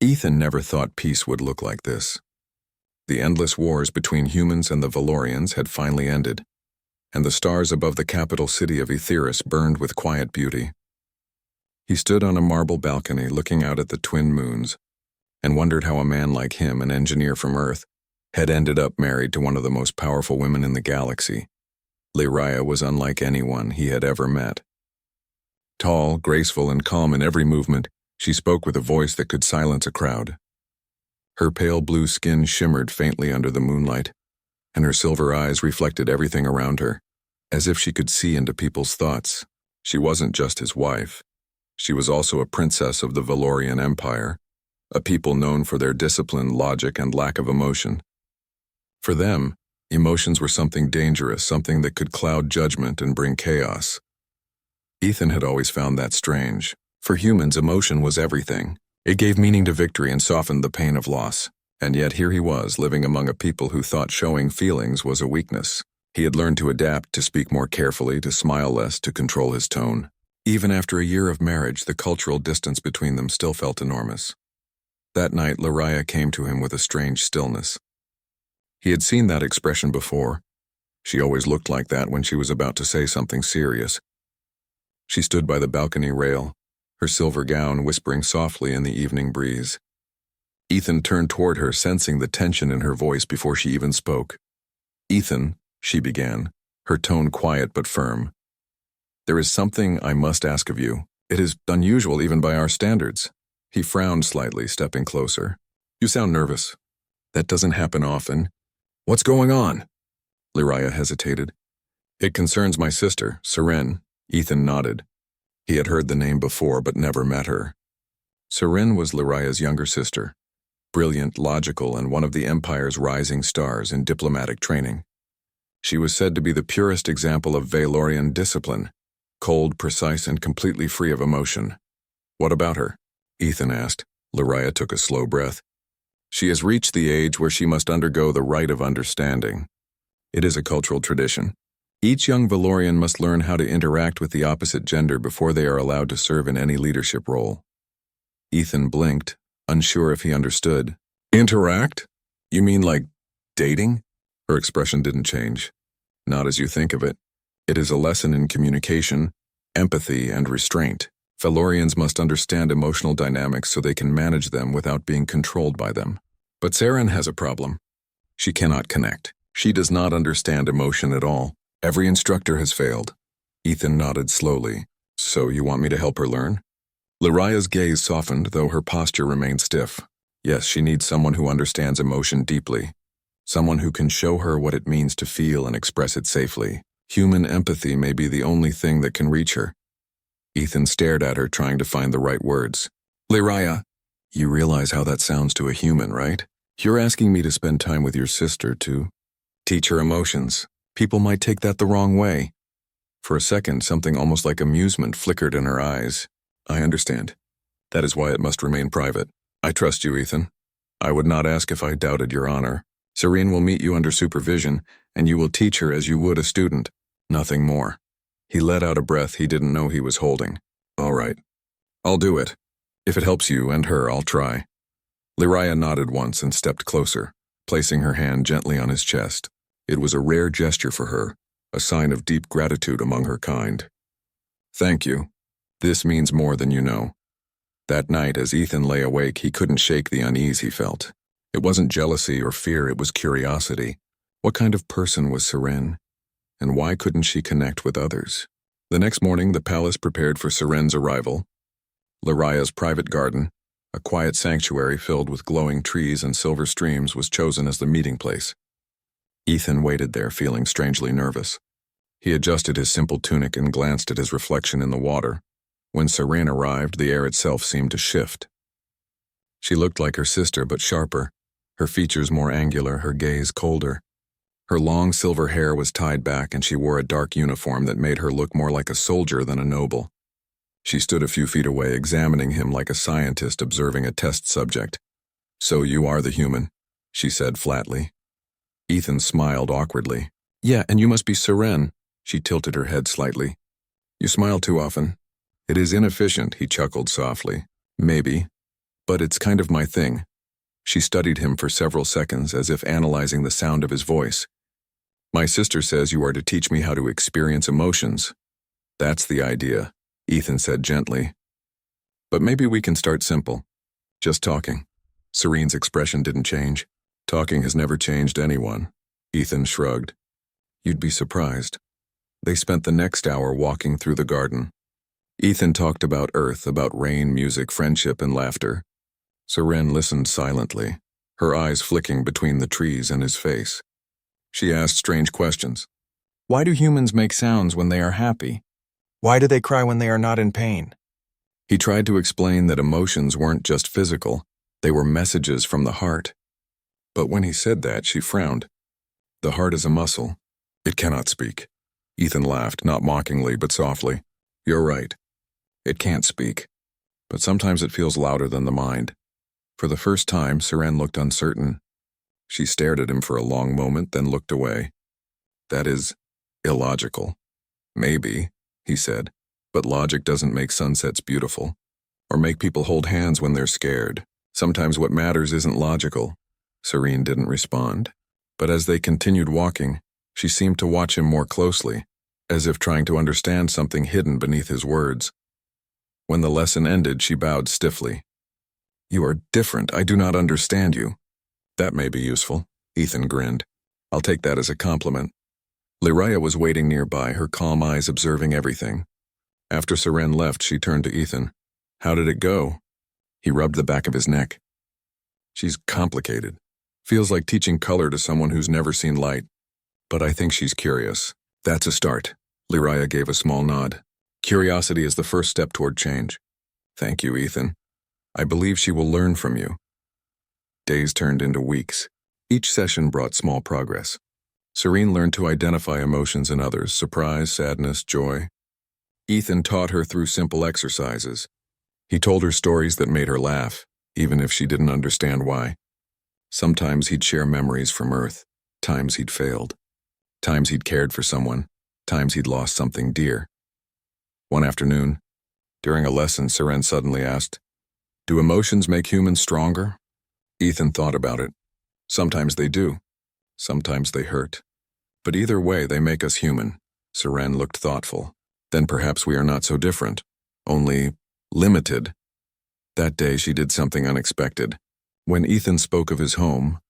Ethan never thought peace would look like this. The endless wars between humans and the Valorians had finally ended, and the stars above the capital city of Etheirys burned with quiet beauty. He stood on a marble balcony looking out at the twin moons, and wondered how a man like him, an engineer from Earth, had ended up married to one of the most powerful women in the galaxy. Lyria was unlike anyone he had ever met. Tall, graceful, and calm in every movement, she spoke with a voice that could silence a crowd. Her pale blue skin shimmered faintly under the moonlight, and her silver eyes reflected everything around her, as if she could see into people's thoughts. She wasn't just his wife. She was also a princess of the Valorian Empire, a people known for their discipline, logic, and lack of emotion. For them, emotions were something dangerous, something that could cloud judgment and bring chaos. Ethan had always found that strange. For humans, emotion was everything. It gave meaning to victory and softened the pain of loss. And yet here he was, living among a people who thought showing feelings was a weakness. He had learned to adapt, to speak more carefully, to smile less, to control his tone. Even after a year of marriage, the cultural distance between them still felt enormous. That night, Lyria came to him with a strange stillness. He had seen that expression before. She always looked like that when she was about to say something serious. She stood by the balcony rail, her silver gown whispering softly in the evening breeze. Ethan turned toward her, sensing the tension in her voice before she even spoke. "Ethan," she began, her tone quiet but firm. "There is something I must ask of you. It is unusual even by our standards." He frowned slightly, stepping closer. "You sound nervous. That doesn't happen often. What's going on?" Lyria hesitated. "It concerns my sister, Seren." Ethan nodded. He had heard the name before but never met her. Seren was Lyria's younger sister, brilliant, logical, and one of the Empire's rising stars in diplomatic training. She was said to be the purest example of Valorian discipline, cold, precise, and completely free of emotion. "What about her?" Ethan asked. Lyria took a slow breath. "She has reached the age where she must undergo the rite of understanding. It is a cultural tradition. Each young Valorian must learn how to interact with the opposite gender before they are allowed to serve in any leadership role." Ethan blinked, unsure if he understood. "Interact? You mean like dating?" Her expression didn't change. "Not as you think of it. It is a lesson in communication, empathy, and restraint. Valorians must understand emotional dynamics so they can manage them without being controlled by them. But Seren has a problem. She cannot connect. She does not understand emotion at all. Every instructor has failed." Ethan nodded slowly. "So you want me to help her learn?" Lyria's gaze softened, though her posture remained stiff. Yes, she needs someone who understands emotion deeply. Someone who can show her what it means to feel and express it safely. Human empathy may be the only thing that can reach her. Ethan stared at her, trying to find the right words. "Lyria, you realize how that sounds to a human, right? You're asking me to spend time with your sister to teach her emotions. People might take that the wrong way." For a second, something almost like amusement flickered in her eyes. "I understand. That is why it must remain private. I trust you, Ethan. I would not ask if I doubted your honor. Seren will meet you under supervision, and you will teach her as you would a student. Nothing more." He let out a breath he didn't know he was holding. "All right. I'll do it. If it helps you and her, I'll try." Lyria nodded once and stepped closer, placing her hand gently on his chest. It was a rare gesture for her, a sign of deep gratitude among her kind. "Thank you. This means more than you know." That night, as Ethan lay awake, he couldn't shake the unease he felt. It wasn't jealousy or fear, it was curiosity. What kind of person was Seren? And why couldn't she connect with others? The next morning, the palace prepared for Seren's arrival. Lyria's private garden, a quiet sanctuary filled with glowing trees and silver streams, was chosen as the meeting place. Ethan waited there, feeling strangely nervous. He adjusted his simple tunic and glanced at his reflection in the water. When Seren arrived, the air itself seemed to shift. She looked like her sister, but sharper, her features more angular, her gaze colder. Her long silver hair was tied back, and she wore a dark uniform that made her look more like a soldier than a noble. She stood a few feet away, examining him like a scientist observing a test subject. "So you are the human," she said flatly. Ethan smiled awkwardly. "Yeah, and you must be Seren." She tilted her head slightly. "You smile too often." "It is inefficient," he chuckled softly. "Maybe. But it's kind of my thing. She studied him for several seconds as if analyzing the sound of his voice. My sister says you are to teach me how to experience emotions. That's the idea, Ethan said gently. But maybe we can start simple. Just talking. Serene's expression didn't change. Talking has never changed anyone. Ethan shrugged. You'd be surprised. They spent the next hour walking through the garden. Ethan talked about Earth, about rain, music, friendship, and laughter. Serene listened silently, her eyes flicking between the trees and his face. She asked strange questions. Why do humans make sounds when they are happy? Why do they cry when they are not in pain? He tried to explain that emotions weren't just physical, they were messages from the heart. But when he said that, she frowned. The heart is a muscle. It cannot speak. Ethan laughed, not mockingly, but softly. You're right. It can't speak. But sometimes it feels louder than the mind. For the first time, Serene looked uncertain. She stared at him for a long moment, then looked away. That is illogical. Maybe, he said, but logic doesn't make sunsets beautiful, or make people hold hands when they're scared. Sometimes what matters isn't logical. Serene didn't respond, but as they continued walking, she seemed to watch him more closely, as if trying to understand something hidden beneath his words. When the lesson ended, she bowed stiffly. You are different. I do not understand you. That may be useful, Ethan grinned. I'll take that as a compliment. Lyraya was waiting nearby, her calm eyes observing everything. After Serene left, she turned to Ethan. How did it go? He rubbed the back of his neck. She's complicated. Feels like teaching color to someone who's never seen light. But I think she's curious. That's a start. Lyraya gave a small nod. Curiosity is the first step toward change. Thank you, Ethan. I believe she will learn from you. Days turned into weeks. Each session brought small progress. Serene learned to identify emotions in others, surprise, sadness, joy. Ethan taught her through simple exercises. He told her stories that made her laugh, even if she didn't understand why. Sometimes he'd share memories from Earth, times he'd failed, times he'd cared for someone, times he'd lost something dear. One afternoon, during a lesson, Serene suddenly asked, Do emotions make humans stronger? Ethan thought about it. Sometimes they do. Sometimes they hurt. But either way, they make us human. Serene looked thoughtful. Then perhaps we are not so different, only limited. That day she did something unexpected. When Ethan spoke of his home,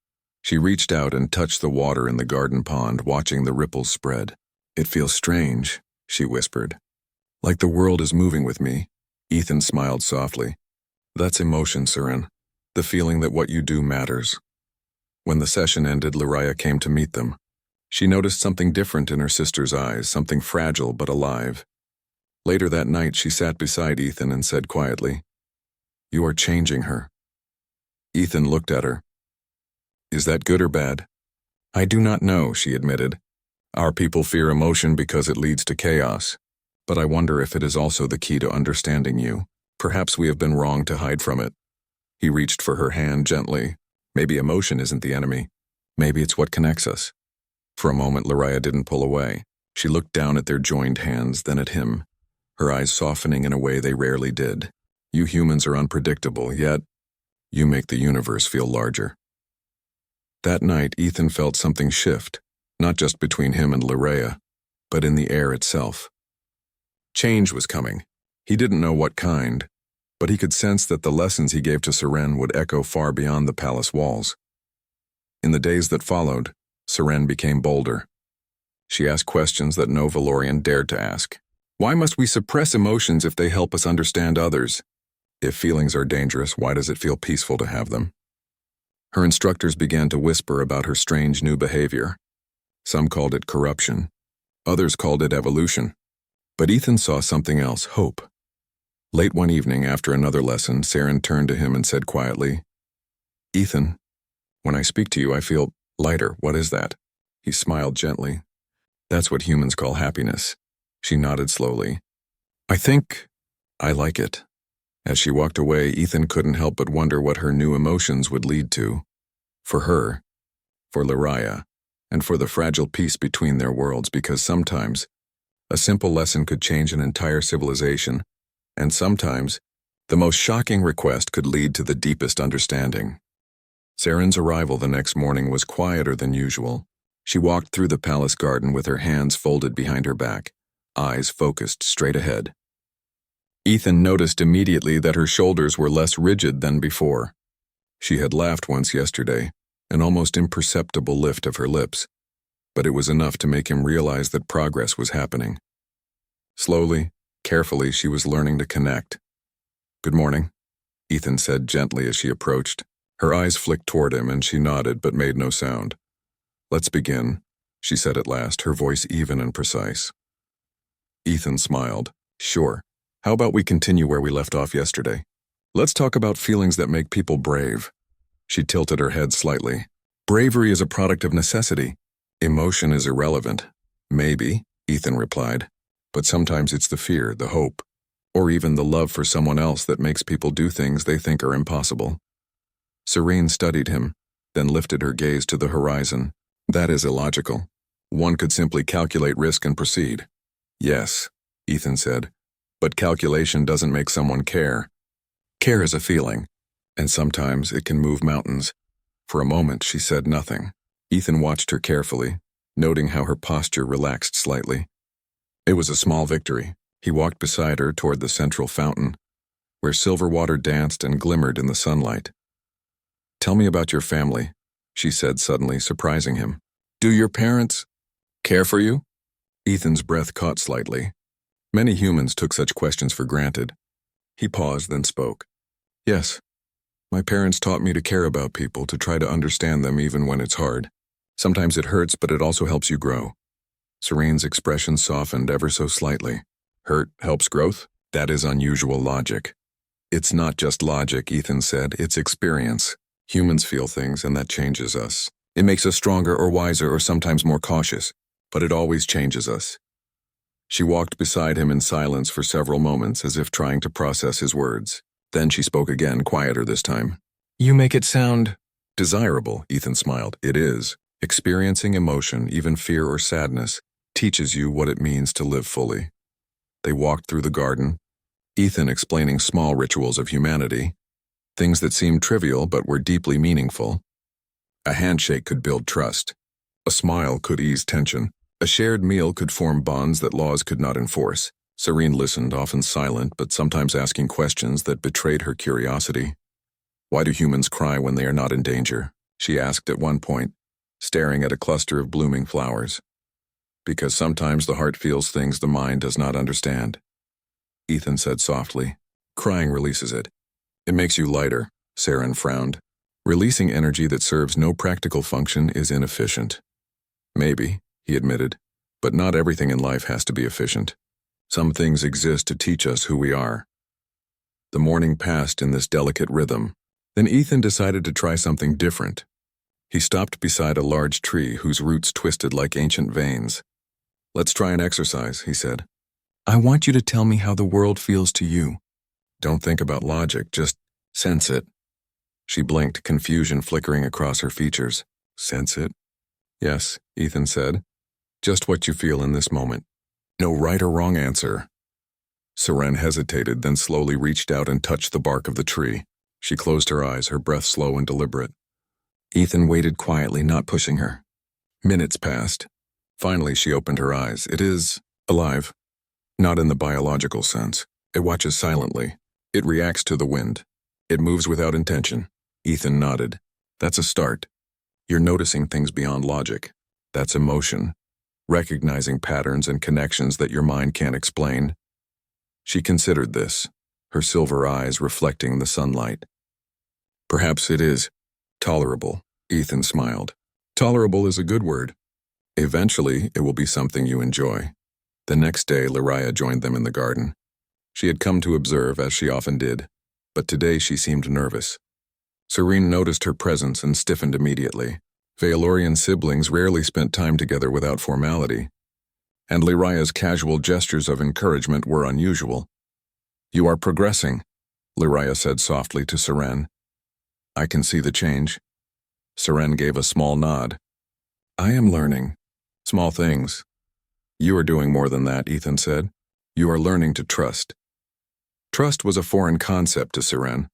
she reached out and touched the water in the garden pond, watching the ripples spread. It feels strange, she whispered. Like the world is moving with me. Ethan smiled softly. That's emotion, Serene. The feeling that what you do matters. When the session ended, Lyraya came to meet them. She noticed something different in her sister's eyes, something fragile but alive. Later that night, she sat beside Ethan and said quietly, You are changing her. Ethan looked at her. Is that good or bad? I do not know, she admitted. Our people fear emotion because it leads to chaos. But I wonder if it is also the key to understanding you. Perhaps we have been wrong to hide from it. He reached for her hand gently. Maybe emotion isn't the enemy. Maybe it's what connects us. For a moment, Lyraya didn't pull away. She looked down at their joined hands, then at him, her eyes softening in a way they rarely did. You humans are unpredictable, yet you make the universe feel larger. That night, Ethan felt something shift, not just between him and Lyraya, but in the air itself. Change was coming. He didn't know what kind, but he could sense that the lessons he gave to Serene would echo far beyond the palace walls. In the days that followed, Serene became bolder. She asked questions that no Valorian dared to ask. Why must we suppress emotions if they help us understand others? If feelings are dangerous, why does it feel peaceful to have them? Her instructors began to whisper about her strange new behavior. Some called it corruption. Others called it evolution. But Ethan saw something else, hope. Late one evening, after another lesson, Serene turned to him and said quietly, Ethan, when I speak to you, I feel lighter. What is that? He smiled gently. That's what humans call happiness. She nodded slowly. I think I like it. As she walked away, Ethan couldn't help but wonder what her new emotions would lead to. For her, for Lyraya, and for the fragile peace between their worlds, because sometimes a simple lesson could change an entire civilization, and sometimes The most shocking request could lead to the deepest understanding. Saren's arrival the next morning was quieter than usual. She walked through the palace garden with her hands folded behind her back, eyes focused straight ahead. Ethan noticed immediately that her shoulders were less rigid than before. She had laughed once yesterday, an almost imperceptible lift of her lips, but it was enough to make him realize that progress was happening. Slowly, carefully, she was learning to connect. "Good morning," Ethan said gently as she approached. Her eyes flicked toward him and she nodded but made no sound. "Let's begin," she said at last, her voice even and precise. Ethan smiled. "Sure. How about we continue where we left off yesterday? Let's talk about feelings that make people brave." She tilted her head slightly. "Bravery is a product of necessity. Emotion is irrelevant." "Maybe," Ethan replied. "But sometimes it's the fear, the hope, or even the love for someone else that makes people do things they think are impossible." Serene studied him, then lifted her gaze to the horizon. "That is illogical. One could simply calculate risk and proceed." "Yes," Ethan said, "but calculation doesn't make someone care. Care is a feeling, and sometimes it can move mountains." For a moment she said nothing. Ethan watched her carefully, noting how her posture relaxed slightly. It was a small victory. He walked beside her toward the central fountain, where silver water danced and glimmered in the sunlight. "Tell me about your family," she said suddenly, surprising him. "Do your parents care for you?" Ethan's breath caught slightly. Many humans took such questions for granted. He paused, then spoke. "Yes. My parents taught me to care about people, to try to understand them even when it's hard. Sometimes it hurts, but it also helps you grow." Serene's expression softened ever so slightly. "Hurt helps growth? That is unusual logic." "It's not just logic," Ethan said. "It's experience. Humans feel things, and that changes us. It makes us stronger or wiser or sometimes more cautious, but it always changes us." She walked beside him in silence for several moments, as if trying to process his words. Then she spoke again, quieter this time. "You make it sound desirable," Ethan smiled. "It is. Experiencing emotion, even fear or sadness, teaches you what it means to live fully." They walked through the garden, Ethan explaining small rituals of humanity, things that seemed trivial but were deeply meaningful. A handshake could build trust. A smile could ease tension. A shared meal could form bonds that laws could not enforce. Serene listened, often silent, but sometimes asking questions that betrayed her curiosity. "Why do humans cry when they are not in danger?" she asked at one point, staring at a cluster of blooming flowers. "Because sometimes the heart feels things the mind does not understand," Ethan said softly. "Crying releases it. It makes you lighter." Saren frowned. "Releasing energy that serves no practical function is inefficient." "Maybe," he admitted, "but not everything in life has to be efficient. Some things exist to teach us who we are." The morning passed in this delicate rhythm. Then Ethan decided to try something different. He stopped beside a large tree whose roots twisted like ancient veins. "Let's try an exercise," he said. "I want you to tell me how the world feels to you. Don't think about logic, just sense it." She blinked, confusion flickering across her features. "Sense it?" "Yes," Ethan said. "Just what you feel in this moment. No right or wrong answer." Seren hesitated, then slowly reached out and touched the bark of the tree. She closed her eyes, her breath slow and deliberate. Ethan waited quietly, not pushing her. Minutes passed. Finally, she opened her eyes. "It is alive. Not in the biological sense. It watches silently. It reacts to the wind. It moves without intention." Ethan nodded. "That's a start. You're noticing things beyond logic. That's emotion. Recognizing patterns and connections that your mind can't explain." She considered this, her silver eyes reflecting the sunlight. "Perhaps it is tolerable," Ethan smiled. "Tolerable is a good word. Eventually, it will be something you enjoy." The next day, Lariah joined them in the garden. She had come to observe, as she often did, but today she seemed nervous. Serene noticed her presence and stiffened immediately. Valorian siblings rarely spent time together without formality, and Lariah's casual gestures of encouragement were unusual. "You are progressing," Lariah said softly to Seren. "I can see the change." Seren gave a small nod. "I am learning. Small things." "You are doing more than that," Ethan said. "You are learning to trust." Trust was a foreign concept to Seren.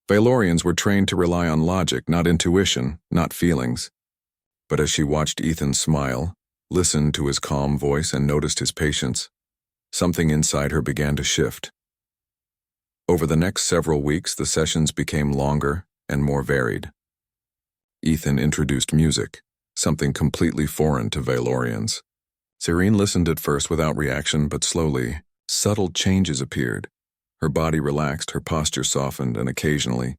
Valorians were trained to rely on logic, not intuition, not feelings. But as she watched Ethan smile, listened to his calm voice and noticed his patience, something inside her began to shift. Over the next several weeks, the sessions became longer and more varied. Ethan introduced music, something completely foreign to Valorians. Seren listened at first without reaction, but slowly, subtle changes appeared. Her body relaxed, her posture softened, and occasionally,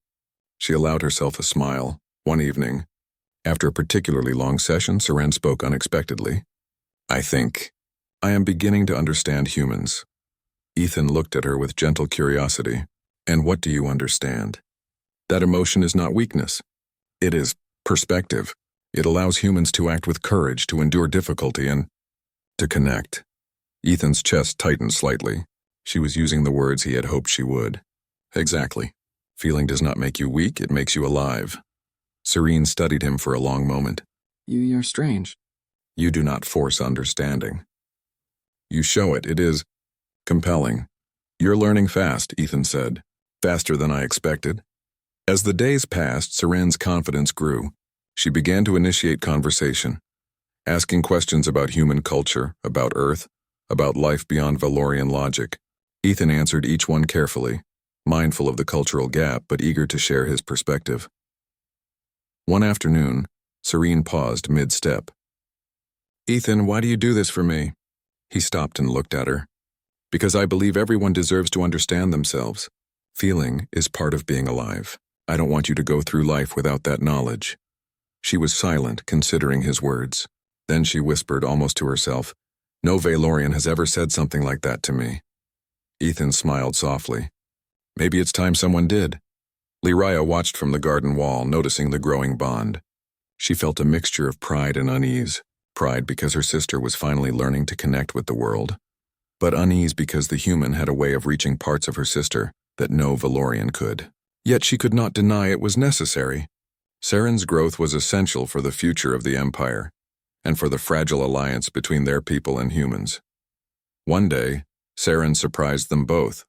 she allowed herself a smile. One evening, after a particularly long session, Seren spoke unexpectedly. "I think I am beginning to understand humans." Ethan looked at her with gentle curiosity. "And what do you understand?" "That emotion is not weakness. It is perspective. It allows humans to act with courage, to endure difficulty, and to connect." Ethan's chest tightened slightly. She was using the words he had hoped she would. "Exactly. Feeling does not make you weak, it makes you alive." Seren studied him for a long moment. You're strange." "You do not force understanding. You show it. It is compelling." "You're learning fast," Ethan said. "Faster than I expected." As the days passed, Seren's confidence grew. She began to initiate conversation, asking questions about human culture, about Earth, about life beyond Valorian logic. Ethan answered each one carefully, mindful of the cultural gap but eager to share his perspective. One afternoon, Seren paused mid-step. "Ethan, why do you do this for me?" He stopped and looked at her. "Because I believe everyone deserves to understand themselves. Feeling is part of being alive. I don't want you to go through life without that knowledge." She was silent, considering his words. Then she whispered, almost to herself, "No Valorian has ever said something like that to me." Ethan smiled softly. "Maybe it's time someone did." Lyraya watched from the garden wall, noticing the growing bond. She felt a mixture of pride and unease. Pride because her sister was finally learning to connect with the world, but unease because the human had a way of reaching parts of her sister that no Valorian could. Yet she could not deny it was necessary. Seren's growth was essential for the future of the Empire, and for the fragile alliance between their people and humans. One day, Seren surprised them both.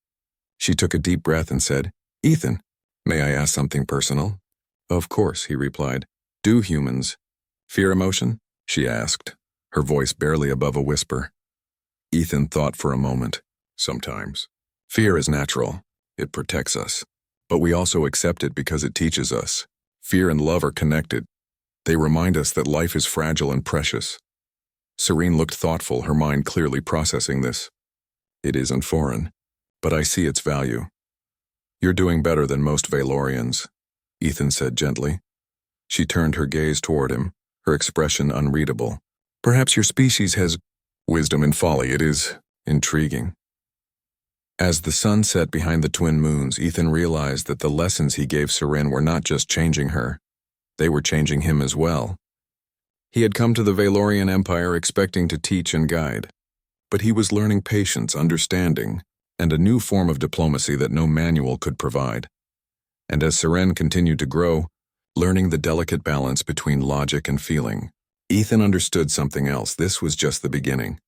She took a deep breath and said, "Ethan, may I ask something personal?" "Of course," he replied. "Do humans fear emotion?" she asked, her voice barely above a whisper. Ethan thought for a moment. "Sometimes. Fear is natural. It protects us. But we also accept it because it teaches us. Fear and love are connected. They remind us that life is fragile and precious." Seren looked thoughtful, her mind clearly processing this. "It isn't foreign, but I see its value." "You're doing better than most Valorians," Ethan said gently. She turned her gaze toward him, her expression unreadable. "Perhaps your species has wisdom in folly. It is intriguing." As the sun set behind the twin moons, Ethan realized that the lessons he gave Seren were not just changing her, they were changing him as well. He had come to the Valorian Empire expecting to teach and guide, but he was learning patience, understanding, and a new form of diplomacy that no manual could provide. And as Seren continued to grow, learning the delicate balance between logic and feeling, Ethan understood something else. This was just the beginning.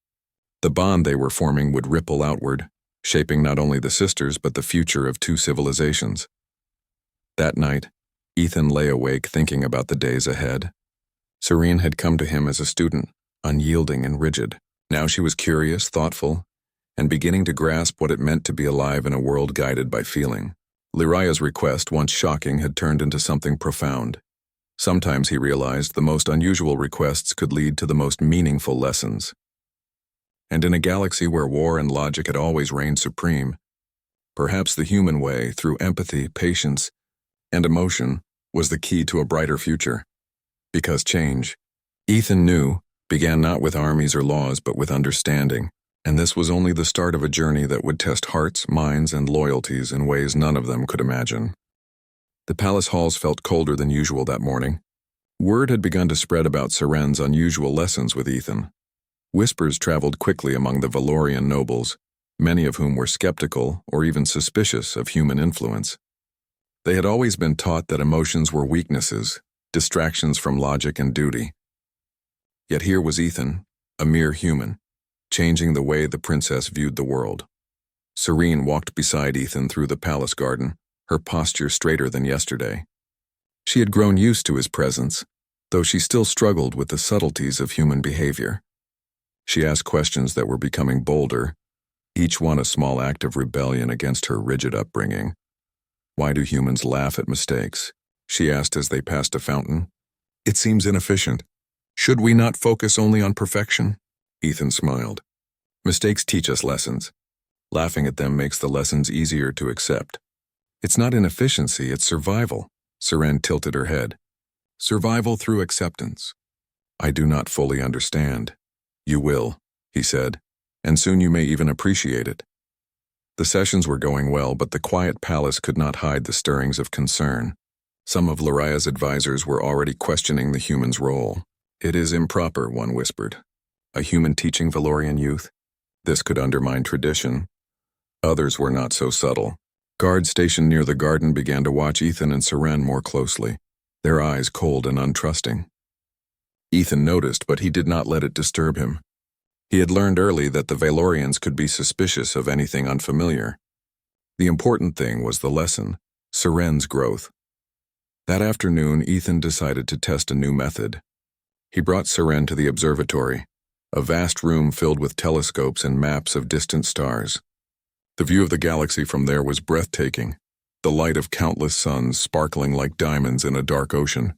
The bond they were forming would ripple outward, shaping not only the sisters but the future of two civilizations. That night, Ethan lay awake thinking about the days ahead. Seren had come to him as a student, unyielding and rigid. Now she was curious, thoughtful, and beginning to grasp what it meant to be alive in a world guided by feeling. Lyraya's request, once shocking, had turned into something profound. Sometimes he realized the most unusual requests could lead to the most meaningful lessons. And in a galaxy where war and logic had always reigned supreme, perhaps the human way, through empathy, patience, and emotion, was the key to a brighter future. Because change, Ethan knew, began not with armies or laws but with understanding, and this was only the start of a journey that would test hearts, minds, and loyalties in ways none of them could imagine. The palace halls felt colder than usual that morning. Word had begun to spread about Seren's unusual lessons with Ethan. Whispers traveled quickly among the Valorian nobles, many of whom were skeptical or even suspicious of human influence. They had always been taught that emotions were weaknesses, distractions from logic and duty. Yet here was Ethan, a mere human, changing the way the princess viewed the world. Serene walked beside Ethan through the palace garden, her posture straighter than yesterday. She had grown used to his presence, though she still struggled with the subtleties of human behavior. She asked questions that were becoming bolder, each one a small act of rebellion against her rigid upbringing. "Why do humans laugh at mistakes?" she asked as they passed a fountain. "It seems inefficient. Should we not focus only on perfection?" Ethan smiled. "Mistakes teach us lessons. Laughing at them makes the lessons easier to accept. It's not inefficiency, it's survival." Seren tilted her head. "Survival through acceptance." "I do not fully understand." "You will," he said, "and soon you may even appreciate it." The sessions were going well, but the quiet palace could not hide the stirrings of concern. Some of Lyraya's advisors were already questioning the human's role. "It is improper," one whispered. "A human teaching Valorian youth? This could undermine tradition." Others were not so subtle. Guards stationed near the garden began to watch Ethan and Seren more closely, their eyes cold and untrusting. Ethan noticed, but he did not let it disturb him. He had learned early that the Valorians could be suspicious of anything unfamiliar. The important thing was the lesson, Seren's growth. That afternoon, Ethan decided to test a new method. He brought Seren to the observatory, a vast room filled with telescopes and maps of distant stars. The view of the galaxy from there was breathtaking, the light of countless suns sparkling like diamonds in a dark ocean.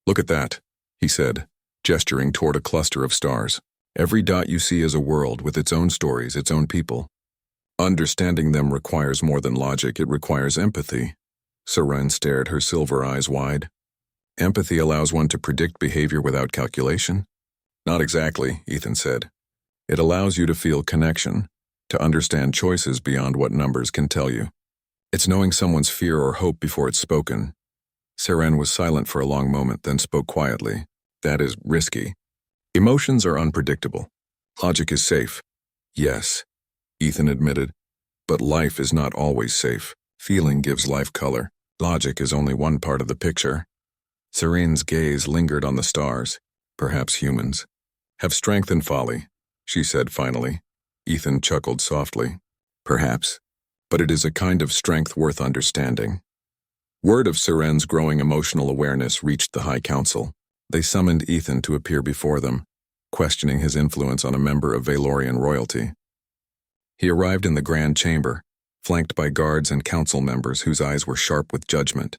"Look at that," he said, gesturing toward a cluster of stars. "Every dot you see is a world with its own stories, its own people. Understanding them requires more than logic, it requires empathy." Seren stared, her silver eyes wide. "Empathy allows one to predict behavior without calculation?" "Not exactly," Ethan said. "It allows you to feel connection, to understand choices beyond what numbers can tell you. It's knowing someone's fear or hope before it's spoken." Seren was silent for a long moment, then spoke quietly. "That is risky. Emotions are unpredictable. Logic is safe." "Yes," Ethan admitted, "but life is not always safe. Feeling gives life color. Logic is only one part of the picture." Serene's gaze lingered on the stars. "Perhaps humans have strength and folly," she said finally. Ethan chuckled softly. "Perhaps, but it is a kind of strength worth understanding." Word of Seren's growing emotional awareness reached the High Council. They summoned Ethan to appear before them, questioning his influence on a member of Valorian royalty. He arrived in the Grand Chamber, flanked by guards and council members whose eyes were sharp with judgment.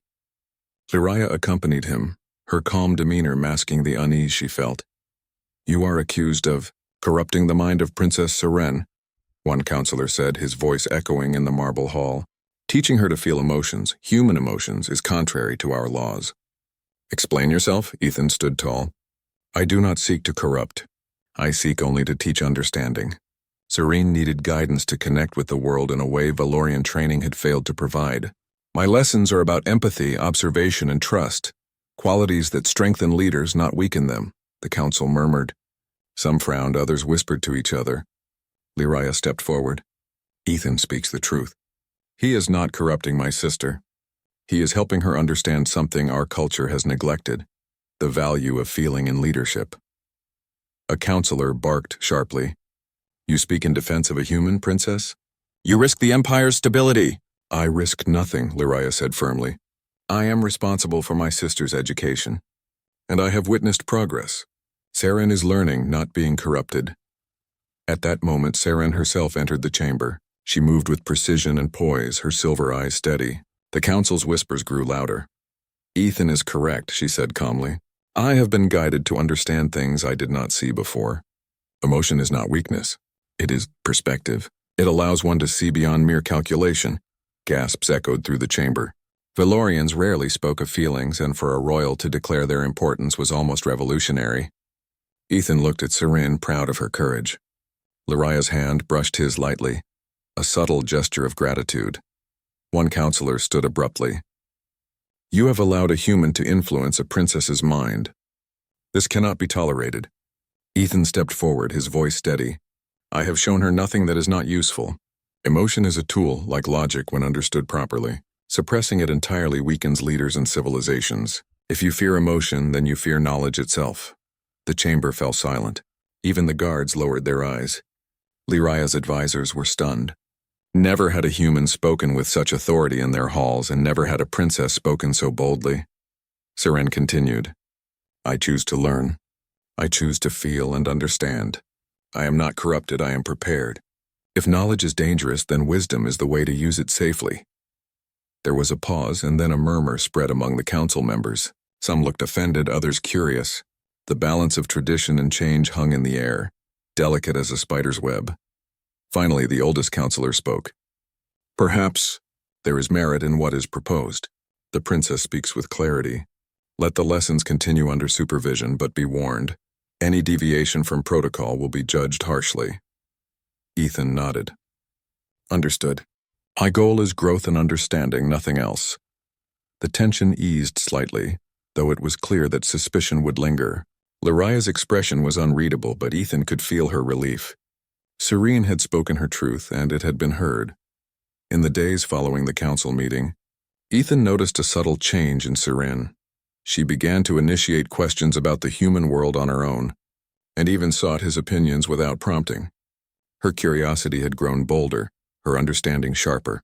Lyraya accompanied him, her calm demeanor masking the unease she felt. "You are accused of corrupting the mind of Princess Seren," one counselor said, his voice echoing in the marble hall. "Teaching her to feel emotions, human emotions, is contrary to our laws." "Explain yourself," Ethan stood tall. "I do not seek to corrupt. I seek only to teach understanding." Serene needed guidance to connect with the world in a way Valorian training had failed to provide. "My lessons are about empathy, observation, and trust, qualities that strengthen leaders, not weaken them," the council murmured. Some frowned, others whispered to each other. Lyraya stepped forward. "Ethan speaks the truth. He is not corrupting my sister. He is helping her understand something our culture has neglected, the value of feeling in leadership." A counselor barked sharply. "You speak in defense of a human, Princess? You risk the Empire's stability." "I risk nothing," Lyraya said firmly. "I am responsible for my sister's education, and I have witnessed progress. Seren is learning, not being corrupted." At that moment, Seren herself entered the chamber. She moved with precision and poise, her silver eyes steady. The council's whispers grew louder. "Ethan is correct," she said calmly. "I have been guided to understand things I did not see before. Emotion is not weakness. It is perspective. It allows one to see beyond mere calculation." Gasps echoed through the chamber. Valorians rarely spoke of feelings, and for a royal to declare their importance was almost revolutionary. Ethan looked at Seren, proud of her courage. Lyraya's hand brushed his lightly, a subtle gesture of gratitude. One counselor stood abruptly. "You have allowed a human to influence a princess's mind. This cannot be tolerated." Ethan stepped forward, his voice steady. "I have shown her nothing that is not useful. Emotion is a tool, like logic when understood properly. Suppressing it entirely weakens leaders and civilizations. If you fear emotion, then you fear knowledge itself." The chamber fell silent. Even the guards lowered their eyes. Lyraya's advisors were stunned. Never had a human spoken with such authority in their halls, and never had a princess spoken so boldly. Seren continued, I choose to learn. I choose to feel and understand. I am not corrupted, I am prepared. If knowledge is dangerous, then wisdom is the way to use it safely. There was a pause, and then a murmur spread among the council members. Some looked offended, others curious. The balance of tradition and change hung in the air, delicate as a spider's web. Finally, the oldest counselor spoke. Perhaps there is merit in what is proposed. The princess speaks with clarity. Let the lessons continue under supervision, but be warned. Any deviation from protocol will be judged harshly. Ethan nodded. Understood. My goal is growth and understanding, nothing else. The tension eased slightly, though it was clear that suspicion would linger. Lyraya's expression was unreadable, but Ethan could feel her relief. Serene had spoken her truth, and it had been heard. In the days following the council meeting, Ethan noticed a subtle change in Serene. She began to initiate questions about the human world on her own, and even sought his opinions without prompting. Her curiosity had grown bolder, her understanding sharper.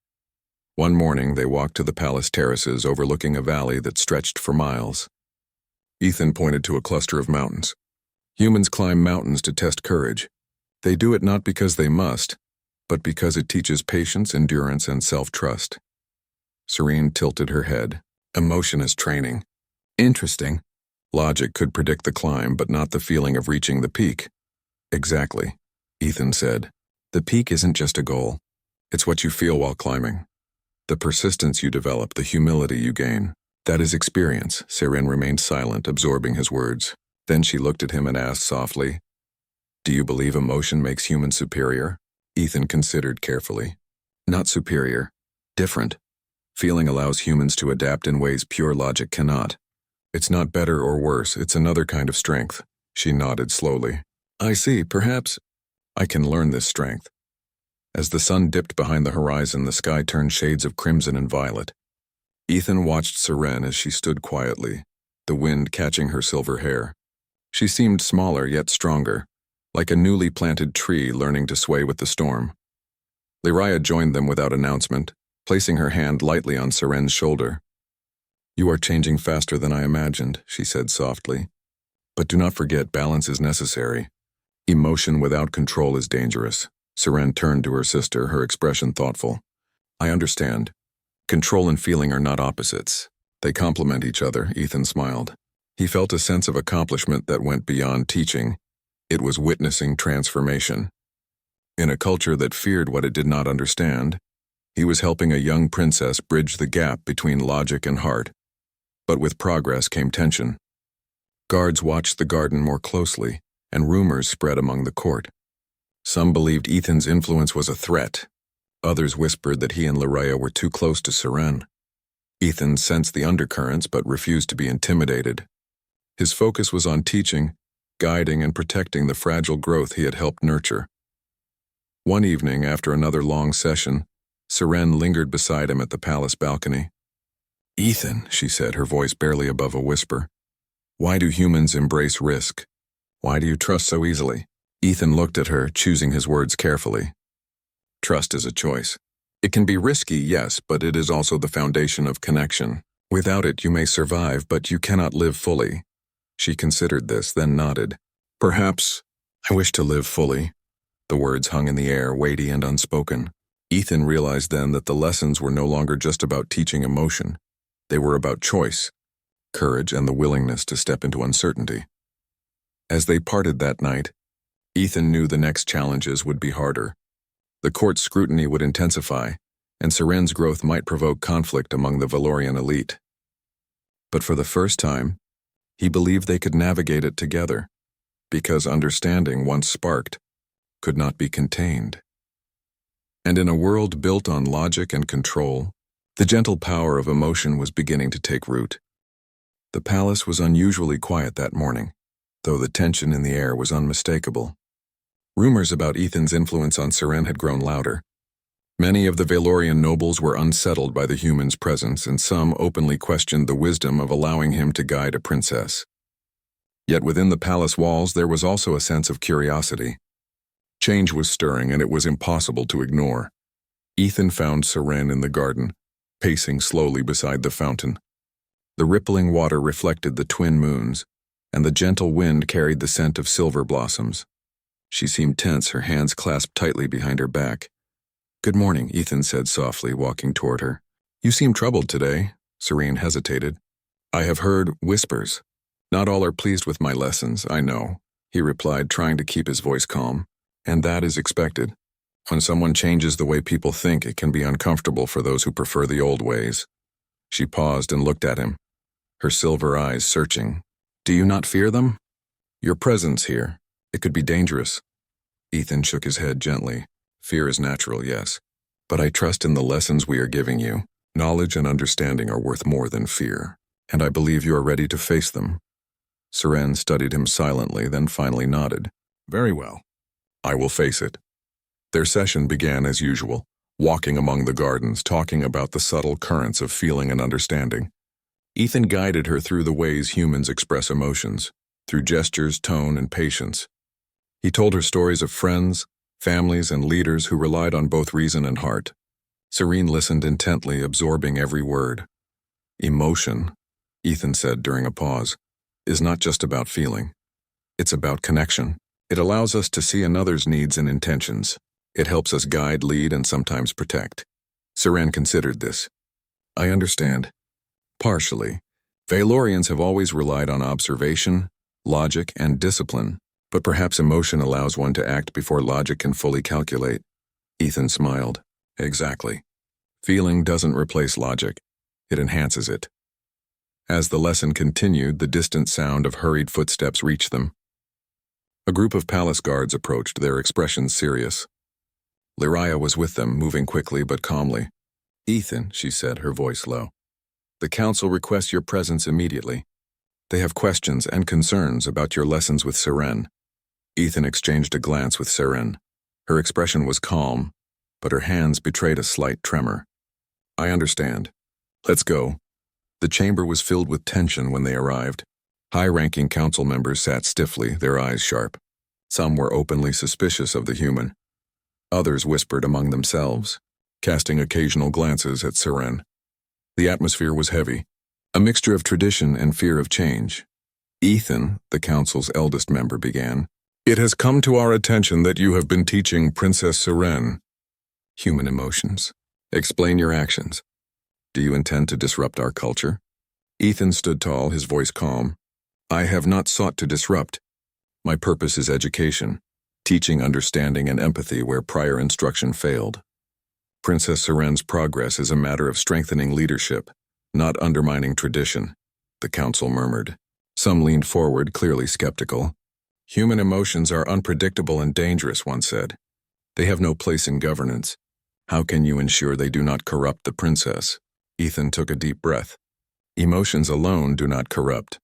One morning they walked to the palace terraces overlooking a valley that stretched for miles. Ethan pointed to a cluster of mountains. Humans climb mountains to test courage. They do it not because they must, but because it teaches patience, endurance, and self-trust. Serene tilted her head. Emotion is training. Interesting. Logic could predict the climb, but not the feeling of reaching the peak. Exactly, Ethan said. The peak isn't just a goal. It's what you feel while climbing. The persistence you develop, the humility you gain. That is experience. Serene remained silent, absorbing his words. Then she looked at him and asked softly, Do you believe emotion makes humans superior? Ethan considered carefully. Not superior. Different. Feeling allows humans to adapt in ways pure logic cannot. It's not better or worse, it's another kind of strength. She nodded slowly. I see, perhaps I can learn this strength. As the sun dipped behind the horizon, the sky turned shades of crimson and violet. Ethan watched Serene as she stood quietly, the wind catching her silver hair. She seemed smaller yet stronger, like a newly planted tree learning to sway with the storm. Lyraya joined them without announcement, placing her hand lightly on Serene's shoulder. You are changing faster than I imagined, she said softly. But do not forget, balance is necessary. Emotion without control is dangerous. Serene turned to her sister, her expression thoughtful. I understand. Control and feeling are not opposites. They complement each other, Ethan smiled. He felt a sense of accomplishment that went beyond teaching. It was witnessing transformation. In a culture that feared what it did not understand, he was helping a young princess bridge the gap between logic and heart. But with progress came tension. Guards watched the garden more closely, and rumors spread among the court. Some believed Ethan's influence was a threat. Others whispered that he and Lyraya were too close to Serene. Ethan sensed the undercurrents but refused to be intimidated. His focus was on teaching, guiding, and protecting the fragile growth he had helped nurture. One evening, after another long session, Serene lingered beside him at the palace balcony. Ethan, she said, her voice barely above a whisper, why do humans embrace risk? Why do you trust so easily? Ethan looked at her, choosing his words carefully. Trust is a choice. It can be risky, yes, but it is also the foundation of connection. Without it, you may survive, but you cannot live fully. She considered this, then nodded. Perhaps I wish to live fully. The words hung in the air, weighty and unspoken. Ethan realized then that the lessons were no longer just about teaching emotion. They were about choice, courage, and the willingness to step into uncertainty. As they parted that night, Ethan knew the next challenges would be harder. The court's scrutiny would intensify, and Serene's growth might provoke conflict among the Valorian elite. But for the first time, he believed they could navigate it together, because understanding, once sparked, could not be contained. And in a world built on logic and control, the gentle power of emotion was beginning to take root. The palace was unusually quiet that morning, though the tension in the air was unmistakable. Rumors about Ethan's influence on Serene had grown louder. Many of the Valorian nobles were unsettled by the human's presence, and some openly questioned the wisdom of allowing him to guide a princess. Yet within the palace walls there was also a sense of curiosity. Change was stirring, and it was impossible to ignore. Ethan found Seren in the garden, pacing slowly beside the fountain. The rippling water reflected the twin moons, and the gentle wind carried the scent of silver blossoms. She seemed tense, her hands clasped tightly behind her back. "Good morning," Ethan said softly, walking toward her. "You seem troubled today." Seren hesitated. "I have heard whispers. Not all are pleased with my lessons, I know," he replied, trying to keep his voice calm. "And that is expected. When someone changes the way people think, it can be uncomfortable for those who prefer the old ways." She paused and looked at him, her silver eyes searching. "Do you not fear them? Your presence here, it could be dangerous." Ethan shook his head gently. "Fear is natural, yes. But I trust in the lessons we are giving you. Knowledge and understanding are worth more than fear, and I believe you are ready to face them." Seren studied him silently, then finally nodded. "Very well. I will face it." Their session began as usual, walking among the gardens, talking about the subtle currents of feeling and understanding. Ethan guided her through the ways humans express emotions, through gestures, tone, and patience. He told her stories of friends, families, and leaders who relied on both reason and heart. Seren listened intently, absorbing every word. "Emotion," Ethan said during a pause, "is not just about feeling. It's about connection. It allows us to see another's needs and intentions. It helps us guide, lead, and sometimes protect." Seren considered this. "I understand. Partially. Valorians have always relied on observation, logic, and discipline, but perhaps emotion allows one to act before logic can fully calculate." Ethan smiled. "Exactly. Feeling doesn't replace logic. It enhances it." As the lesson continued, the distant sound of hurried footsteps reached them. A group of palace guards approached, their expressions serious. Lyria was with them, moving quickly but calmly. "Ethan," she said, her voice low, "the council requests your presence immediately. They have questions and concerns about your lessons with Seren." Ethan exchanged a glance with Seren. Her expression was calm, but her hands betrayed a slight tremor. "I understand. Let's go." The chamber was filled with tension when they arrived. High-ranking council members sat stiffly, their eyes sharp. Some were openly suspicious of the human. Others whispered among themselves, casting occasional glances at Seren. The atmosphere was heavy, a mixture of tradition and fear of change. "Ethan," the council's eldest member began, "it has come to our attention that you have been teaching Princess Seren human emotions. Explain your actions. Do you intend to disrupt our culture?" Ethan stood tall, his voice calm. "I have not sought to disrupt. My purpose is education, teaching understanding and empathy where prior instruction failed. Princess Seren's progress is a matter of strengthening leadership, not undermining tradition," the council murmured. Some leaned forward, clearly skeptical. "Human emotions are unpredictable and dangerous," one said. "They have no place in governance. How can you ensure they do not corrupt the princess?" Ethan took a deep breath. "Emotions alone do not corrupt.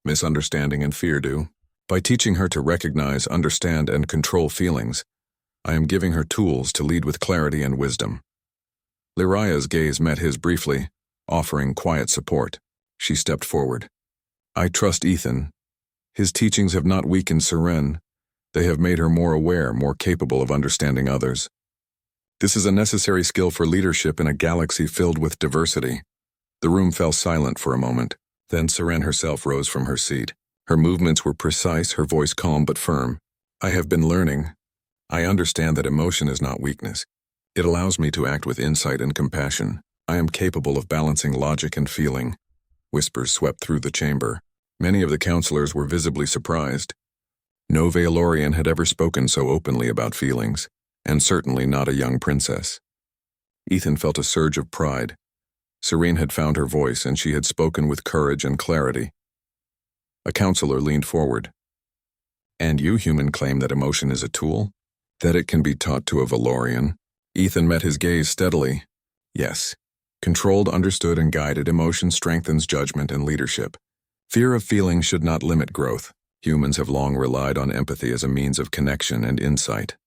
Misunderstanding and fear do. By teaching her to recognize, understand, and control feelings, I am giving her tools to lead with clarity and wisdom." Lyria's gaze met his briefly, offering quiet support. She stepped forward. "I trust Ethan. His teachings have not weakened Seren. They have made her more aware, more capable of understanding others. This is a necessary skill for leadership in a galaxy filled with diversity." The room fell silent for a moment. Then Seren herself rose from her seat. Her movements were precise, her voice calm but firm. "I have been learning. I understand that emotion is not weakness. It allows me to act with insight and compassion. I am capable of balancing logic and feeling." Whispers swept through the chamber. Many of the counselors were visibly surprised. No Valorian had ever spoken so openly about feelings, and certainly not a young princess. Ethan felt a surge of pride. Seren had found her voice, and she had spoken with courage and clarity. A counselor leaned forward. "And you, human, claim that emotion is a tool? That it can be taught to a Valorian?" Ethan met his gaze steadily. "Yes. Controlled, understood, and guided emotion strengthens judgment and leadership. Fear of feeling should not limit growth. Humans have long relied on empathy as a means of connection and insight."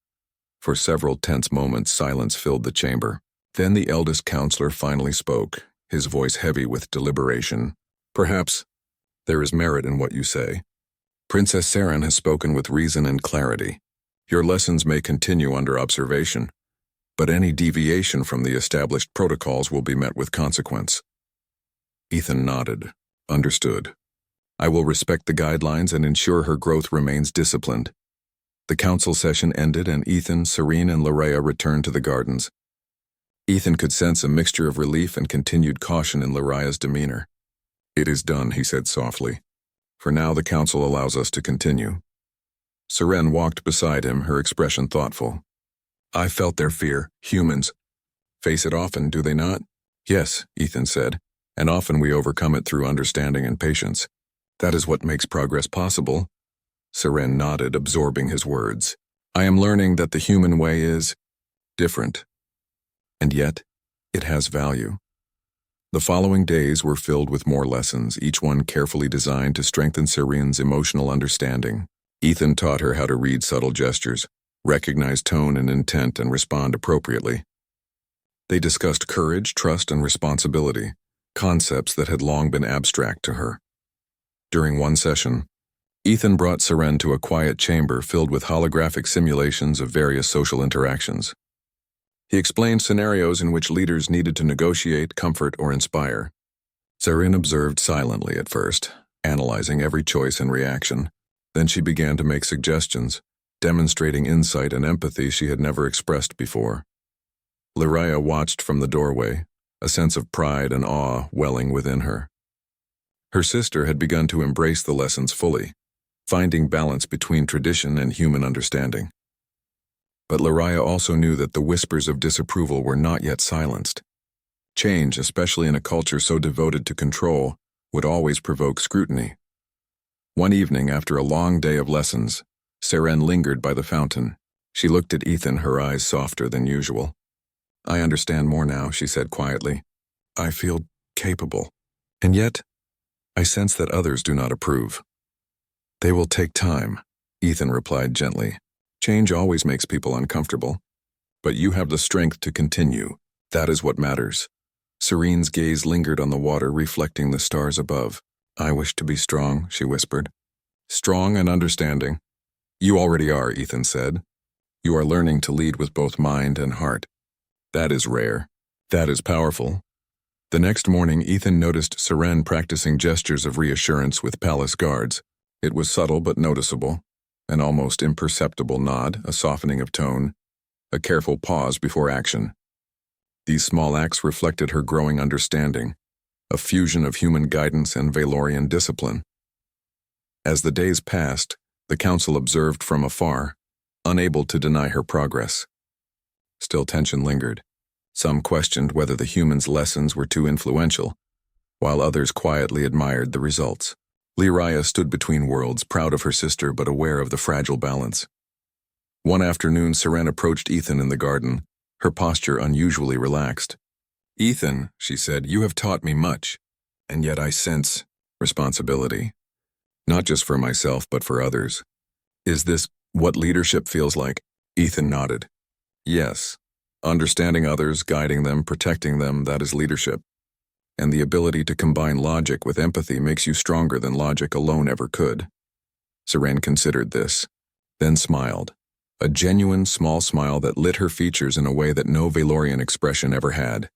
For several tense moments, silence filled the chamber. Then the eldest counselor finally spoke, his voice heavy with deliberation. "Perhaps there is merit in what you say. Princess Seren has spoken with reason and clarity. Your lessons may continue under observation. but any deviation from the established protocols will be met with consequence. Ethan nodded. Understood. I will respect the guidelines and ensure her growth remains disciplined. The council session ended and Ethan, Serene, and Loraya returned to the gardens. Ethan could sense a mixture of relief and continued caution in Loraya's demeanor. It is done, he said softly. For now, the council allows us to continue. Serene walked beside him, her expression thoughtful. I felt their fear. Humans face it often, do they not? Yes, Ethan said, and often we overcome it through understanding and patience. That is what makes progress possible. Serene nodded, absorbing his words. I am learning that the human way is different. And yet, it has value. The following days were filled with more lessons, each one carefully designed to strengthen Serene's emotional understanding. Ethan taught her how to read subtle gestures, recognize tone and intent, and respond appropriately. They discussed courage, trust, and responsibility, concepts that had long been abstract to her. During one session, Ethan brought Serene to a quiet chamber filled with holographic simulations of various social interactions. He explained scenarios in which leaders needed to negotiate, comfort, or inspire. Serene observed silently at first, analyzing every choice and reaction. Then she began to make suggestions, demonstrating insight and empathy she had never expressed before. Loraya watched from the doorway, a sense of pride and awe welling within her. Her sister had begun to embrace the lessons fully, finding balance between tradition and human understanding. But Loraya also knew that the whispers of disapproval were not yet silenced. Change, especially in a culture so devoted to control, would always provoke scrutiny. One evening, after a long day of lessons, Serene lingered by the fountain. She looked at Ethan, her eyes softer than usual. I understand more now, she said quietly. I feel capable. And yet, I sense that others do not approve. They will take time, Ethan replied gently. Change always makes people uncomfortable. But you have the strength to continue. That is what matters. Serene's gaze lingered on the water, reflecting the stars above. I wish to be strong, she whispered. Strong and understanding. You already are, Ethan said. You are learning to lead with both mind and heart. That is rare. That is powerful. The next morning, Ethan noticed Serene practicing gestures of reassurance with palace guards. It was subtle but noticeable. An almost imperceptible nod, a softening of tone, a careful pause before action. These small acts reflected her growing understanding, a fusion of human guidance and Valorian discipline. As the days passed, the council observed from afar, unable to deny her progress. Still tension lingered. Some questioned whether the humans' lessons were too influential, while others quietly admired the results. Loraya stood between worlds, proud of her sister but aware of the fragile balance. One afternoon, Serene approached Ethan in the garden, her posture unusually relaxed. Ethan, she said, you have taught me much, and yet I sense responsibility. Not just for myself, but for others. Is this what leadership feels like? Ethan nodded. Yes. Understanding others, guiding them, protecting them, that is leadership. And the ability to combine logic with empathy makes you stronger than logic alone ever could. Serene considered this, then smiled. A genuine, small smile that lit her features in a way that no Valorian expression ever had.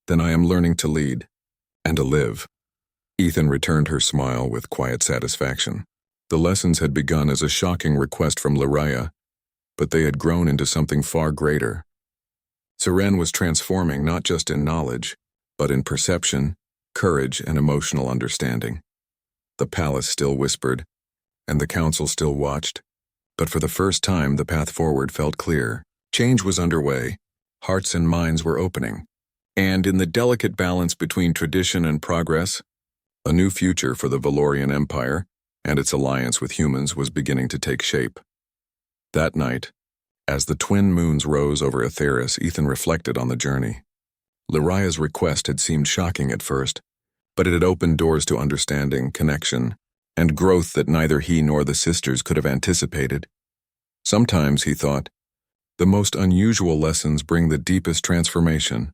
Then I am learning to lead, and to live. Ethan returned her smile with quiet satisfaction. The lessons had begun as a shocking request from Loraya, but they had grown into something far greater. Serene was transforming not just in knowledge, but in perception, courage, and emotional understanding. The palace still whispered, and the council still watched, but for the first time the path forward felt clear. Change was underway, hearts and minds were opening, and in the delicate balance between tradition and progress, a new future for the Valorian Empire and its alliance with humans was beginning to take shape. That night, as the twin moons rose over Etheirys, Ethan reflected on the journey. Loraya's request had seemed shocking at first, but it had opened doors to understanding, connection, and growth that neither he nor the sisters could have anticipated. Sometimes, he thought, the most unusual lessons bring the deepest transformation,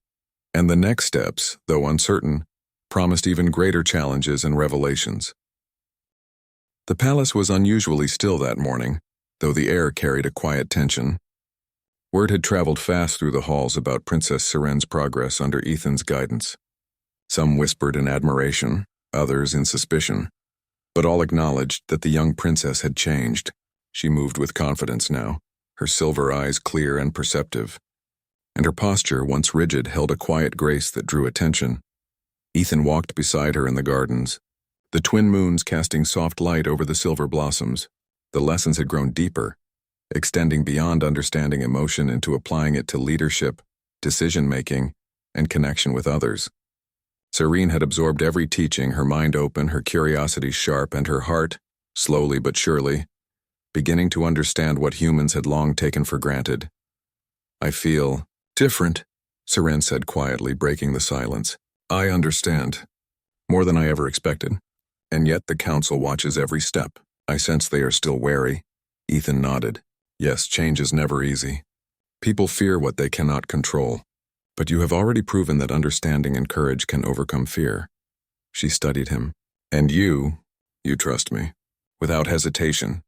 and the next steps, though uncertain, promised even greater challenges and revelations. The palace was unusually still that morning, though the air carried a quiet tension. Word had traveled fast through the halls about Princess Seren's progress under Ethan's guidance. Some whispered in admiration, others in suspicion, but all acknowledged that the young princess had changed. She moved with confidence now, her silver eyes clear and perceptive, and her posture, once rigid, held a quiet grace that drew attention. Ethan walked beside her in the gardens, the twin moons casting soft light over the silver blossoms. The lessons had grown deeper, extending beyond understanding emotion into applying it to leadership, decision-making, and connection with others. Serene had absorbed every teaching, her mind open, her curiosity sharp, and her heart, slowly but surely, beginning to understand what humans had long taken for granted. "I feel different," Seren said quietly, breaking the silence. "I understand. More than I ever expected. And yet the council watches every step. I sense they are still wary." Ethan nodded. "Yes, change is never easy. People fear what they cannot control. But you have already proven that understanding and courage can overcome fear." She studied him. "And you trust me." "Without hesitation.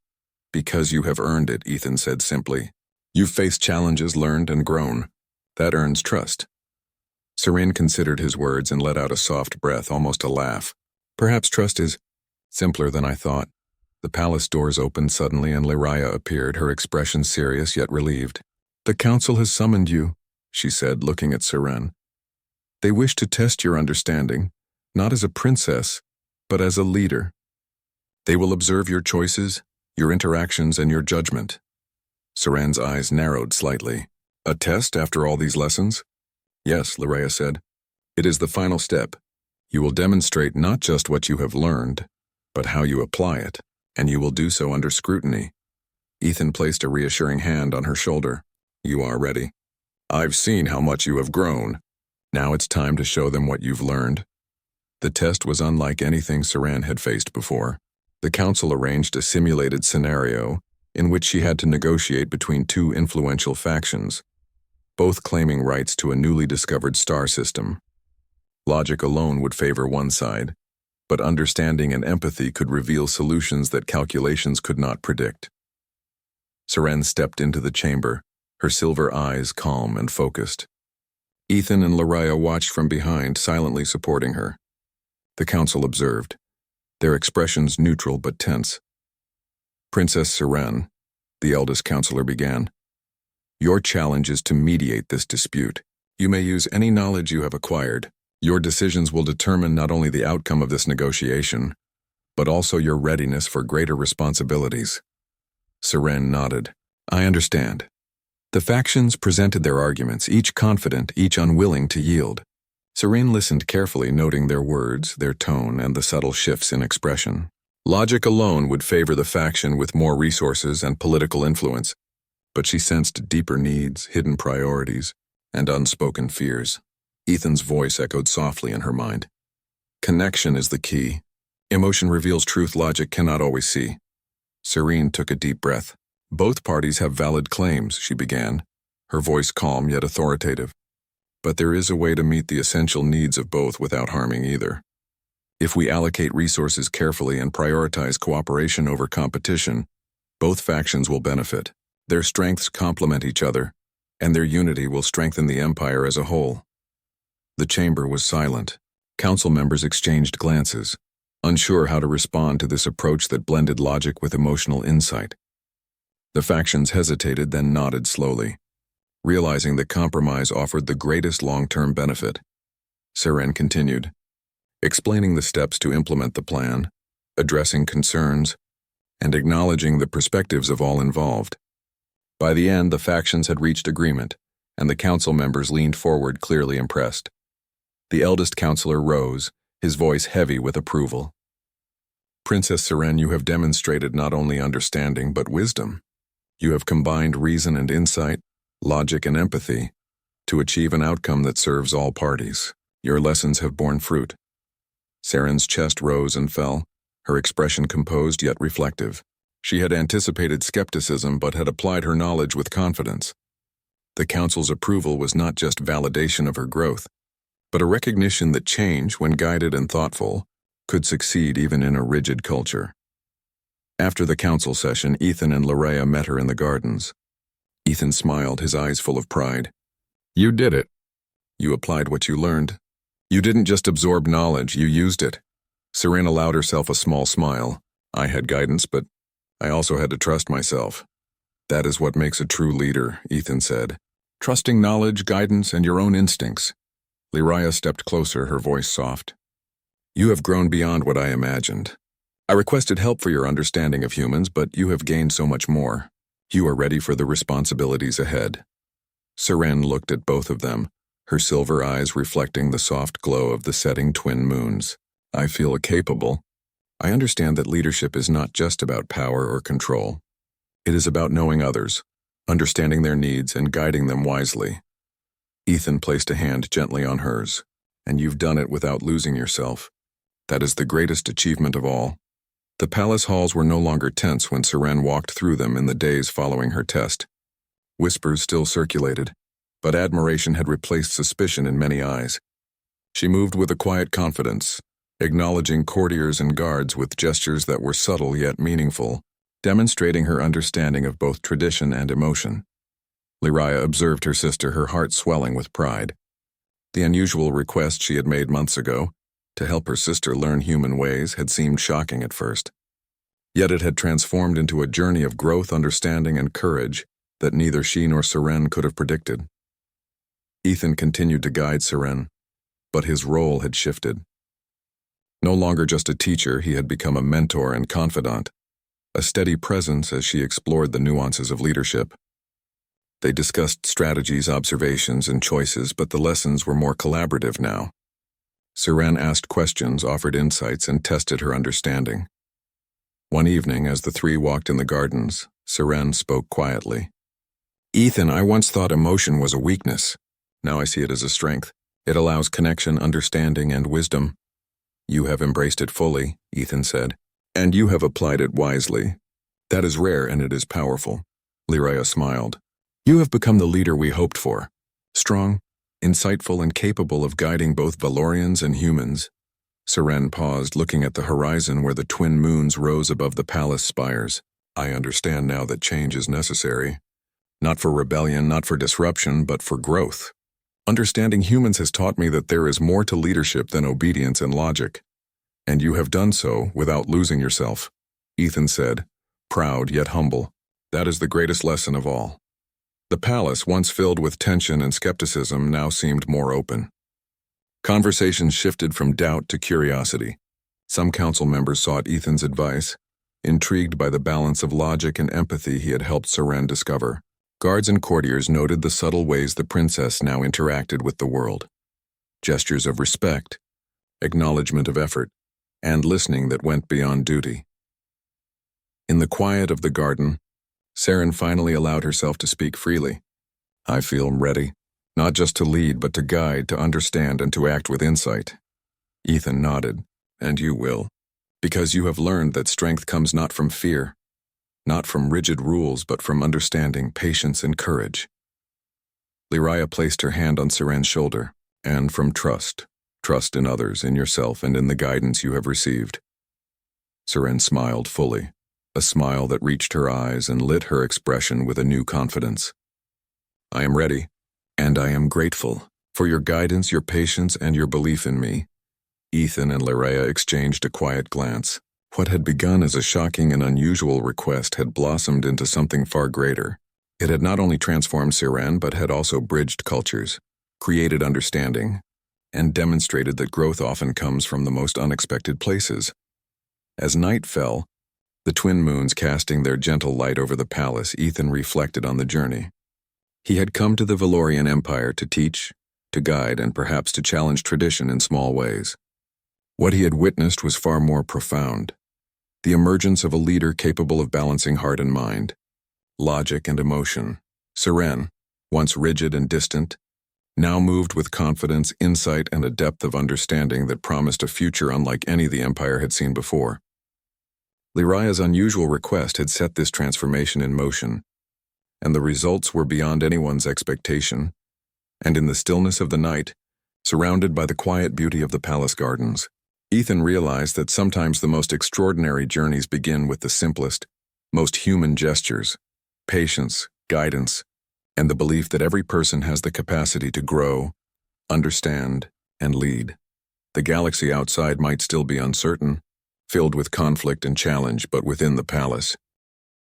Because you have earned it," Ethan said simply. "You've faced challenges, learned, and grown. That earns trust." Serene considered his words and let out a soft breath, almost a laugh. "Perhaps trust is simpler than I thought." The palace doors opened suddenly and Lyraya appeared, her expression serious yet relieved. "The council has summoned you," she said, looking at Seren. "They wish to test your understanding, not as a princess, but as a leader. They will observe your choices, your interactions, and your judgment." Seren's eyes narrowed slightly. "A test after all these lessons?" "Yes," Lyraya said. "It is the final step. You will demonstrate not just what you have learned, but how you apply it, and you will do so under scrutiny." Ethan placed a reassuring hand on her shoulder. "You are ready. I've seen how much you have grown. Now it's time to show them what you've learned." The test was unlike anything Seren had faced before. The council arranged a simulated scenario in which she had to negotiate between two influential factions, both claiming rights to a newly discovered star system. Logic alone would favor one side, but understanding and empathy could reveal solutions that calculations could not predict. Seren stepped into the chamber, her silver eyes calm and focused. Ethan and Lyraya watched from behind, silently supporting her. The council observed, their expressions neutral but tense. "Princess Seren," the eldest counselor began, "your challenge is to mediate this dispute. You may use any knowledge you have acquired. Your decisions will determine not only the outcome of this negotiation, but also your readiness for greater responsibilities." Seren nodded. "I understand." The factions presented their arguments, each confident, each unwilling to yield. Seren listened carefully, noting their words, their tone, and the subtle shifts in expression. Logic alone would favor the faction with more resources and political influence, but she sensed deeper needs, hidden priorities, and unspoken fears. Ethan's voice echoed softly in her mind. "Connection is the key. Emotion reveals truth logic cannot always see." Seren took a deep breath. "Both parties have valid claims," she began, her voice calm yet authoritative. "But there is a way to meet the essential needs of both without harming either. If we allocate resources carefully and prioritize cooperation over competition, both factions will benefit. Their strengths complement each other, and their unity will strengthen the empire as a whole." The chamber was silent. Council members exchanged glances, unsure how to respond to this approach that blended logic with emotional insight. The factions hesitated, then nodded slowly, realizing that compromise offered the greatest long-term benefit. Seren continued, explaining the steps to implement the plan, addressing concerns, and acknowledging the perspectives of all involved. By the end, the factions had reached agreement, and the council members leaned forward, clearly impressed. The eldest counselor rose, his voice heavy with approval. "Princess Seren, you have demonstrated not only understanding but wisdom. You have combined reason and insight, logic and empathy, to achieve an outcome that serves all parties. Your lessons have borne fruit." Seren's chest rose and fell, her expression composed yet reflective. She had anticipated skepticism but had applied her knowledge with confidence. The council's approval was not just validation of her growth, but a recognition that change, when guided and thoughtful, could succeed even in a rigid culture. After the council session, Ethan and Lyraya met her in the gardens. Ethan smiled, his eyes full of pride. You did it. You applied what you learned. You didn't just absorb knowledge, you used it. Seren allowed herself a small smile. I had guidance, but I also had to trust myself. That is what makes a true leader, Ethan said. Trusting knowledge, guidance, and your own instincts. Lyraya stepped closer, her voice soft. You have grown beyond what I imagined. I requested help for your understanding of humans, but you have gained so much more. You are ready for the responsibilities ahead. Seren looked at both of them, her silver eyes reflecting the soft glow of the setting twin moons. I feel capable. I understand that leadership is not just about power or control. It is about knowing others, understanding their needs, and guiding them wisely. Ethan placed a hand gently on hers, and you've done it without losing yourself. That is the greatest achievement of all. The palace halls were no longer tense when Seren walked through them in the days following her test. Whispers still circulated, but admiration had replaced suspicion in many eyes. She moved with a quiet confidence, acknowledging courtiers and guards with gestures that were subtle yet meaningful, demonstrating her understanding of both tradition and emotion. Lyraya observed her sister, her heart swelling with pride. The unusual request she had made months ago, to help her sister learn human ways, had seemed shocking at first. Yet it had transformed into a journey of growth, understanding, and courage that neither she nor Seren could have predicted. Ethan continued to guide Seren, but his role had shifted. No longer just a teacher, he had become a mentor and confidant, a steady presence as she explored the nuances of leadership. They discussed strategies, observations, and choices, but the lessons were more collaborative now. Seren asked questions, offered insights, and tested her understanding. One evening, as the three walked in the gardens, Seren spoke quietly. Ethan, I once thought emotion was a weakness. Now I see it as a strength. It allows connection, understanding, and wisdom. You have embraced it fully, Ethan said, and you have applied it wisely. That is rare and it is powerful. Lyraya smiled. You have become the leader we hoped for. Strong, insightful, and capable of guiding both Valorians and humans. Seren paused, looking at the horizon where the twin moons rose above the palace spires. I understand now that change is necessary. Not for rebellion, not for disruption, but for growth. Understanding humans has taught me that there is more to leadership than obedience and logic. And you have done so without losing yourself, Ethan said, proud yet humble. That is the greatest lesson of all. The palace, once filled with tension and skepticism, now seemed more open. Conversations shifted from doubt to curiosity. Some council members sought Ethan's advice, intrigued by the balance of logic and empathy he had helped Seren discover. Guards and courtiers noted the subtle ways the princess now interacted with the world. Gestures of respect, acknowledgement of effort, and listening that went beyond duty. In the quiet of the garden, Seren finally allowed herself to speak freely. I feel ready, not just to lead, but to guide, to understand, and to act with insight. Ethan nodded, and you will, because you have learned that strength comes not from fear, not from rigid rules, but from understanding, patience, and courage. Lyraya placed her hand on Seren's shoulder, and from trust in others, in yourself, and in the guidance you have received. Seren smiled fully, a smile that reached her eyes and lit her expression with a new confidence. I am ready, and I am grateful for your guidance, your patience, and your belief in me. Ethan and Lyraya exchanged a quiet glance. What had begun as a shocking and unusual request had blossomed into something far greater. It had not only transformed Seren, but had also bridged cultures, created understanding, and demonstrated that growth often comes from the most unexpected places. As night fell, the twin moons casting their gentle light over the palace, Ethan reflected on the journey. He had come to the Valorian Empire to teach, to guide, and perhaps to challenge tradition in small ways. What he had witnessed was far more profound. The emergence of a leader capable of balancing heart and mind, logic and emotion. Seren, once rigid and distant, now moved with confidence, insight, and a depth of understanding that promised a future unlike any the Empire had seen before. Lyraya's unusual request had set this transformation in motion, and the results were beyond anyone's expectation. And in the stillness of the night, surrounded by the quiet beauty of the palace gardens, Ethan realized that sometimes the most extraordinary journeys begin with the simplest, most human gestures: patience, guidance, and the belief that every person has the capacity to grow, understand, and lead. The galaxy outside might still be uncertain, filled with conflict and challenge, but within the palace,